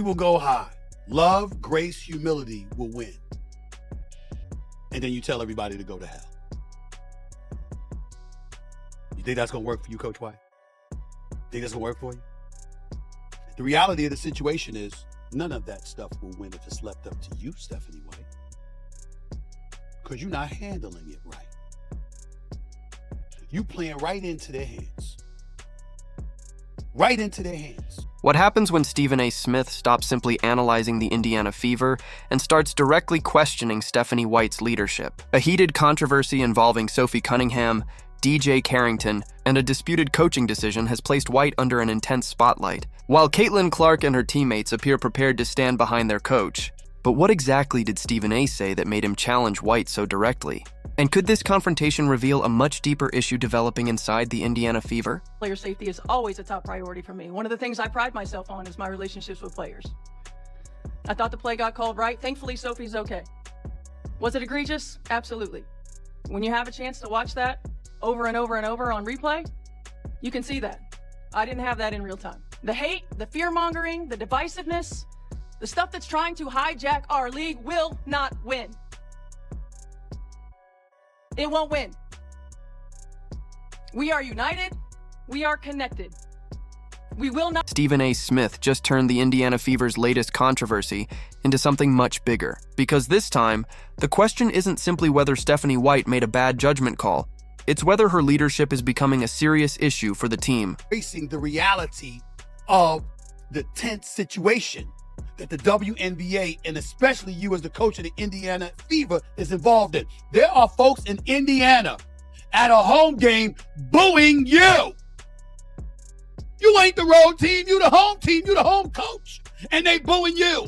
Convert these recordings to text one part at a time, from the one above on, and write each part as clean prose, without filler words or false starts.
will go high. Love, grace, humility will win. And then you tell everybody to go to hell. You think that's going to work for you, Coach White? Think that's going to work for you? The reality of the situation is none of that stuff will win if it's left up to you, Stephanie White. Because you're not handling it right. You playing right into their hands. Right into their hands. What happens when Stephen A. Smith stops simply analyzing the Indiana Fever and starts directly questioning Stephanie White's leadership? A heated controversy involving Sophie Cunningham, Dijonai Carrington, and a disputed coaching decision has placed White under an intense spotlight. While Caitlin Clark and her teammates appear prepared to stand behind their coach, but what exactly did Stephen A. say that made him challenge White so directly? And could this confrontation reveal a much deeper issue developing inside the Indiana Fever? Player safety is always a top priority for me. One of the things I pride myself on is my relationships with players. I thought the play got called right. Thankfully, Sophie's okay. Was it egregious? Absolutely. When you have a chance to watch that over and over and over on replay, you can see that. I didn't have that in real time. The hate, the fear-mongering, the divisiveness, the stuff that's trying to hijack our league will not win. It won't win. We are united. We are connected. We will not. Stephen A. Smith just turned the Indiana Fever's latest controversy into something much bigger. Because this time, the question isn't simply whether Stephanie White made a bad judgment call. It's whether her leadership is becoming a serious issue for the team. Facing the reality of the tense situation that the WNBA, and especially you as the coach of the Indiana Fever, is involved in. There are folks in Indiana at a home game booing you. You ain't the road team, you the home team, you the home coach, and they booing you.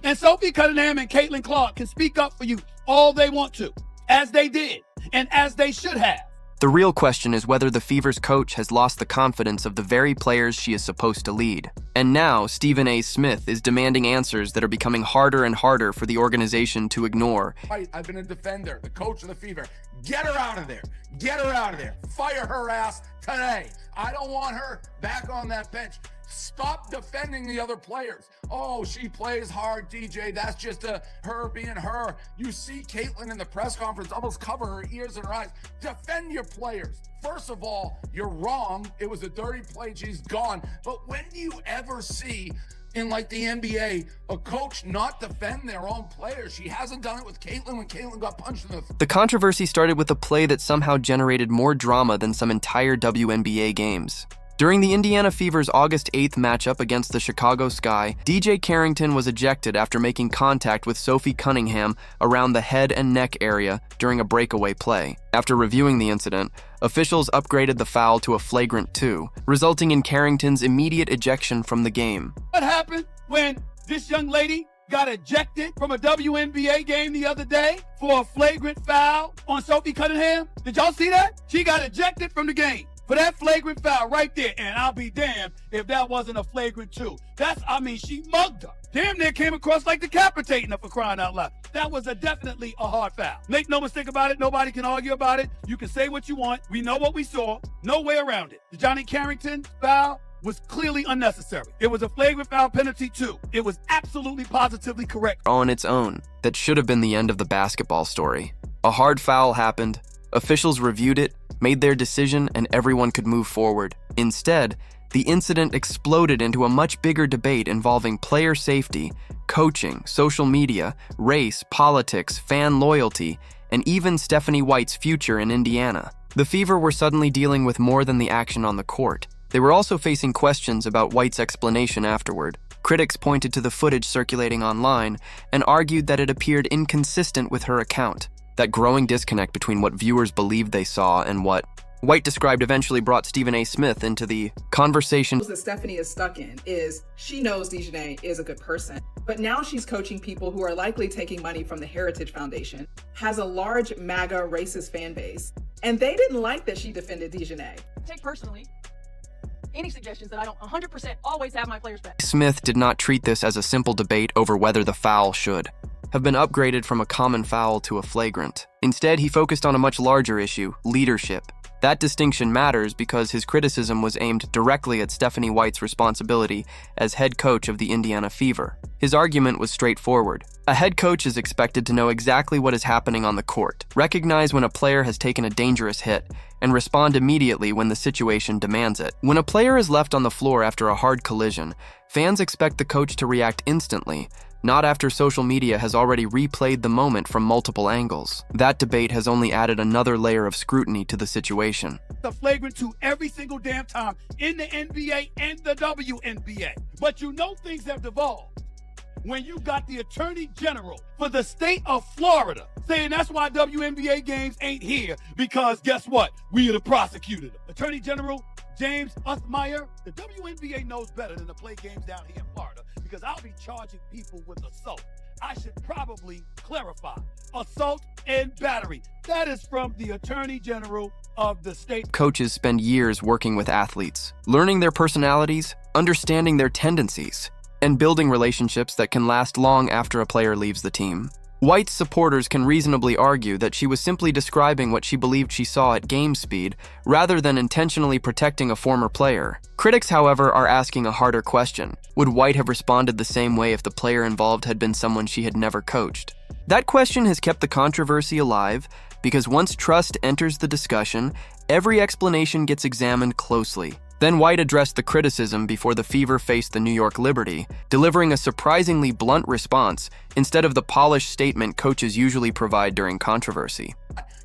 And Sophie Cunningham and Caitlin Clark can speak up for you all they want to, as they did, and as they should have. The real question is whether the Fever's coach has lost the confidence of the very players she is supposed to lead. And now, Stephen A. Smith is demanding answers that are becoming harder and harder for the organization to ignore. I've been a defender, the coach of the Fever. Get her out of there. Get her out of there. Fire her ass today. I don't want her back on that bench. Stop defending the other players. Oh, she plays hard, DJ. That's just her being her. You see Caitlin in the press conference almost cover her ears and her eyes. Defend your players. First of all, you're wrong. It was a dirty play. She's gone. But when do you ever see in like the NBA a coach not defend their own players? She hasn't done it with Caitlin when Caitlin got punched in the... The controversy started with a play that somehow generated more drama than some entire WNBA games. During the Indiana Fever's August 8th matchup against the Chicago Sky, Dijonai Carrington was ejected after making contact with Sophie Cunningham around the head and neck area during a breakaway play. After reviewing the incident, officials upgraded the foul to a flagrant 2, resulting in Carrington's immediate ejection from the game. What happened when this young lady got ejected from a WNBA game the other day for a flagrant foul on Sophie Cunningham? Did y'all see that? She got ejected from the game for that flagrant foul right there. And I'll be damned if that wasn't a flagrant 2. She mugged her. Damn near came across like decapitating her, for crying out loud. That was definitely a hard foul. Make no mistake about it. Nobody can argue about it. You can say what you want. We know what we saw. No way around it. The Dijonai Carrington foul was clearly unnecessary. It was a flagrant foul penalty too. It was absolutely positively correct. On its own, that should have been the end of the basketball story. A hard foul happened. Officials reviewed it, made their decision, and everyone could move forward. Instead, the incident exploded into a much bigger debate involving player safety, coaching, social media, race, politics, fan loyalty, and even Stephanie White's future in Indiana. The Fever were suddenly dealing with more than the action on the court. They were also facing questions about White's explanation afterward. Critics pointed to the footage circulating online and argued that it appeared inconsistent with her account. That growing disconnect between what viewers believed they saw and what White described eventually brought Stephen A. Smith into the conversation. That Stephanie is stuck in is she knows Dijonai is a good person, but now she's coaching people who are likely taking money from the Heritage Foundation, has a large MAGA racist fan base, and they didn't like that she defended Dijonai. Take personally any suggestions that I don't 100% always have my players back. Smith did not treat this as a simple debate over whether the foul should have been upgraded from a common foul to a flagrant. Instead, he focused on a much larger issue, leadership. That distinction matters because his criticism was aimed directly at Stephanie White's responsibility as head coach of the Indiana Fever. His argument was straightforward. A head coach is expected to know exactly what is happening on the court, recognize when a player has taken a dangerous hit, and respond immediately when the situation demands it. When a player is left on the floor after a hard collision, fans expect the coach to react instantly, not after social media has already replayed the moment from multiple angles. That debate has only added another layer of scrutiny to the situation. The flagrant 2 every single damn time in the NBA and the WNBA. But you know things have devolved when you got the Attorney General for the state of Florida saying that's why WNBA games ain't here because guess what? We are the prosecutor. Attorney General James Uthmeyer, the WNBA knows better than to play games down here in Florida because I'll be charging people with assault. I should probably clarify assault and battery. That is from the Attorney General of the state. Coaches spend years working with athletes, learning their personalities, understanding their tendencies, and building relationships that can last long after a player leaves the team. White's supporters can reasonably argue that she was simply describing what she believed she saw at game speed, rather than intentionally protecting a former player. Critics, however, are asking a harder question. Would White have responded the same way if the player involved had been someone she had never coached? That question has kept the controversy alive because once trust enters the discussion, every explanation gets examined closely. Then White addressed the criticism before the Fever faced the New York Liberty, delivering a surprisingly blunt response instead of the polished statement coaches usually provide during controversy.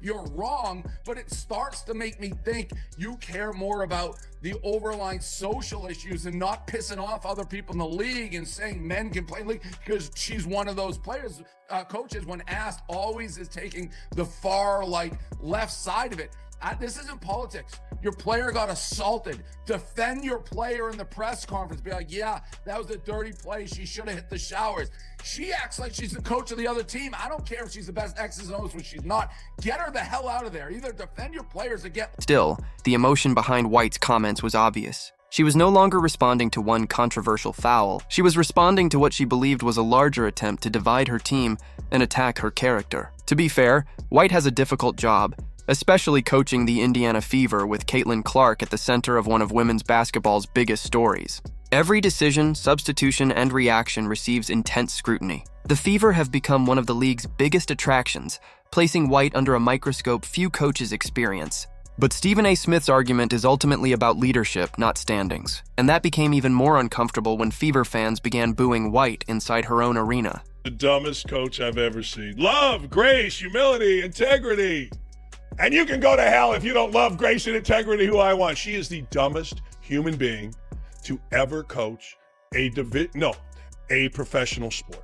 You're wrong, but it starts to make me think you care more about the overlying social issues and not pissing off other people in the league and saying men can play in the league because she's one of those players. Coaches, when asked, always is taking the far left side of it. This isn't politics. Your player got assaulted. Defend your player in the press conference. Be like, yeah, that was a dirty play. She should have hit the showers. She acts like she's the coach of the other team. I don't care if she's the best X's and O's when she's not. Get her the hell out of there. Either defend your players or get... Still, the emotion behind White's comments was obvious. She was no longer responding to one controversial foul. She was responding to what she believed was a larger attempt to divide her team and attack her character. To be fair, White has a difficult job, especially coaching the Indiana Fever with Caitlin Clark at the center of one of women's basketball's biggest stories. Every decision, substitution, and reaction receives intense scrutiny. The Fever have become one of the league's biggest attractions, placing White under a microscope few coaches experience. But Stephenasmith's argument is ultimately about leadership, not standings. And that became even more uncomfortable when Fever fans began booing White inside her own arena. The dumbest coach I've ever seen. Love, grace, humility, integrity. And you can go to hell if you don't love, grace, and integrity who I want. She is the dumbest human being to ever coach a professional sport.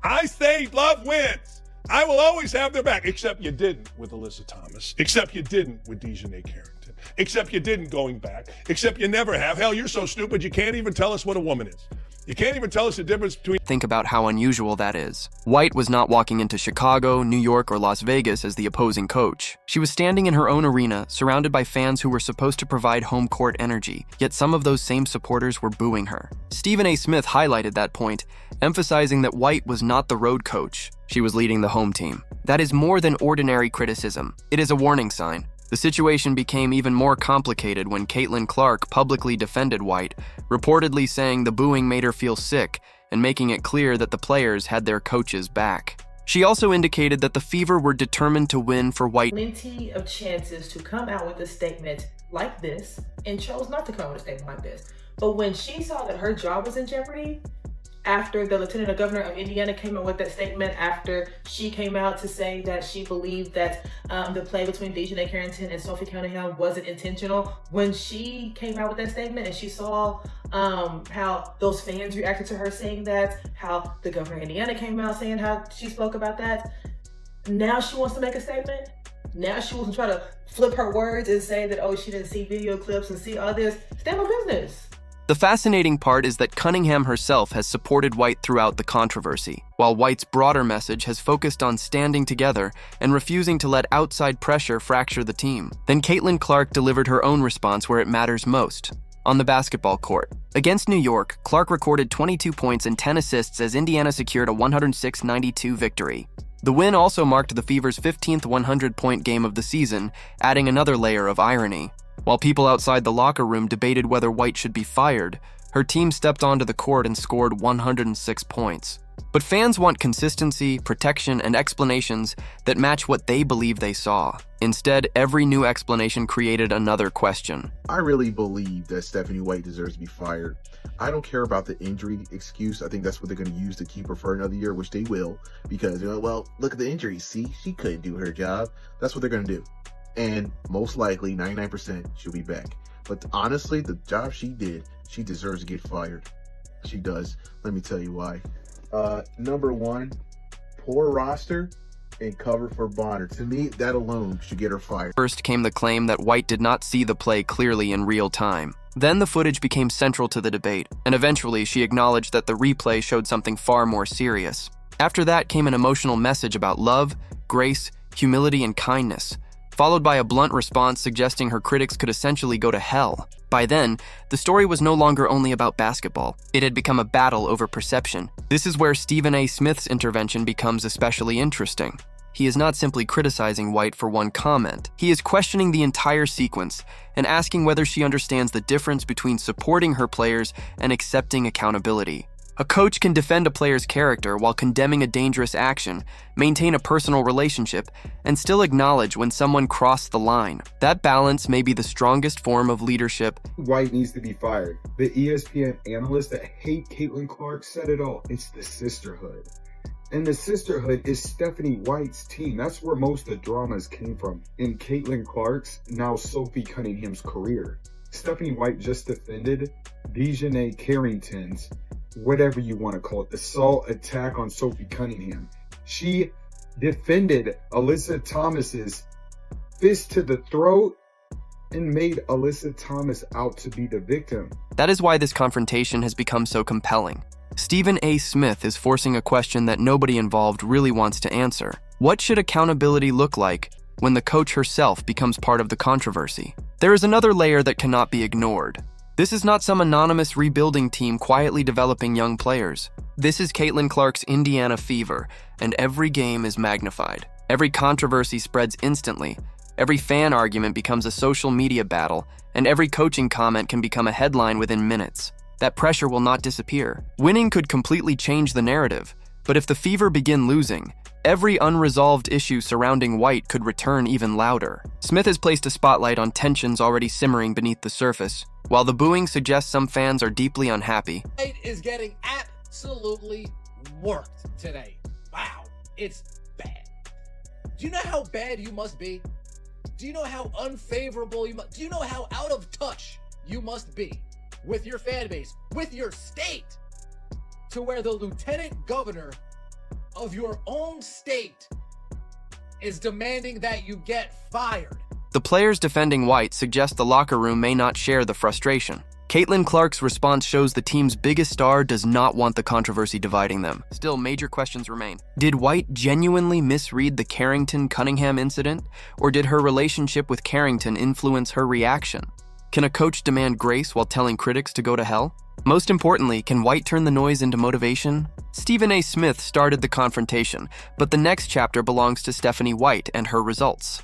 I say love wins. I will always have their back, except you didn't with Alyssa Thomas, except you didn't with Dijonai Carrington, except you didn't going back, except you never have. Hell, you're so stupid you can't even tell us what a woman is. You can't even tell us the difference between... Think about how unusual that is. White was not walking into Chicago, New York, or Las Vegas as the opposing coach. She was standing in her own arena, surrounded by fans who were supposed to provide home court energy, yet some of those same supporters were booing her. Stephenasmith highlighted that point, emphasizing that White was not the road coach. She was leading the home team. That is more than ordinary criticism. It is a warning sign. The situation became even more complicated when Caitlin Clark publicly defended White, reportedly saying the booing made her feel sick and making it clear that the players had their coach's back. She also indicated that the Fever were determined to win for White. Plenty of chances to come out with a statement like this and chose not to come out with a statement like this. But when she saw that her job was in jeopardy, after the Lieutenant Governor of Indiana came out with that statement, after she came out to say that she believed that the play between Dijonai Carrington and Sophie Cunningham wasn't intentional, when she came out with that statement and she saw how those fans reacted to her saying that, how the Governor of Indiana came out saying how she spoke about that, now she wants to make a statement? Now she wants to try to flip her words and say that, oh, she didn't see video clips and see all this. Stand on business. The fascinating part is that Cunningham herself has supported White throughout the controversy, while White's broader message has focused on standing together and refusing to let outside pressure fracture the team. Then Caitlin Clark delivered her own response where it matters most. On the basketball court, against New York, Clark recorded 22 points and 10 assists as Indiana secured a 106-92 victory. The win also marked the Fever's 15th 100-point game of the season, adding another layer of irony. While people outside the locker room debated whether White should be fired, her team stepped onto the court and scored 106 points. But fans want consistency, protection, and explanations that match what they believe they saw. Instead, every new explanation created another question. I really believe that Stephanie White deserves to be fired. I don't care about the injury excuse. I think that's what they're going to use to keep her for another year, which they will, because, well, look at the injuries. See, she couldn't do her job. That's what they're going to do. And most likely, 99%, she'll be back. But honestly, the job she did, she deserves to get fired. She does. Let me tell you why. Number one, poor roster and cover for Bonner. To me, that alone should get her fired. First came the claim that White did not see the play clearly in real time. Then the footage became central to the debate, and eventually she acknowledged that the replay showed something far more serious. After that came an emotional message about love, grace, humility, and kindness, followed by a blunt response suggesting her critics could essentially go to hell. By then, the story was no longer only about basketball. It had become a battle over perception. This is where Stephenasmith's intervention becomes especially interesting. He is not simply criticizing White for one comment. He is questioning the entire sequence and asking whether she understands the difference between supporting her players and accepting accountability. A coach can defend a player's character while condemning a dangerous action, maintain a personal relationship, and still acknowledge when someone crossed the line. That balance may be the strongest form of leadership. White needs to be fired. The ESPN analysts that hate Caitlin Clark said it all. It's the sisterhood. And the sisterhood is Stephanie White's team. That's where most of the dramas came from. In Caitlin Clark's, now Sophie Cunningham's career. Stephanie White just defended Dijonai Carrington's, whatever you want to call it, assault attack on Sophie Cunningham. She defended Alyssa Thomas's fist to the throat and made Alyssa Thomas out to be the victim. That is why this confrontation has become so compelling. Stephen A. Smith is forcing a question that nobody involved really wants to answer. What should accountability look like when the coach herself becomes part of the controversy? There is another layer that cannot be ignored. This is not some anonymous rebuilding team quietly developing young players. This is Caitlin Clark's Indiana Fever, and every game is magnified. Every controversy spreads instantly. Every fan argument becomes a social media battle, and every coaching comment can become a headline within minutes. That pressure will not disappear. Winning could completely change the narrative, but if the Fever begin losing, every unresolved issue surrounding White could return even louder. Smith has placed a spotlight on tensions already simmering beneath the surface. While the booing suggests some fans are deeply unhappy, White is getting absolutely worked today. Wow, it's bad. Do you know how bad you must be? Do you know how unfavorable you must? Do you know how out of touch you must be with your fan base, with your state, to where the lieutenant governor of your own state is demanding that you get fired? the players defending White suggest the locker room may not share the frustration. Caitlin Clark's response shows the team's biggest star does not want the controversy dividing them. Still, major questions remain. Did White genuinely misread the Carrington-Cunningham incident, or did her relationship with Carrington influence her reaction? Can a coach demand grace while telling critics to go to hell? Most importantly, can White turn the noise into motivation? Stephen A. Smith started the confrontation, but the next chapter belongs to Stephanie White and her results.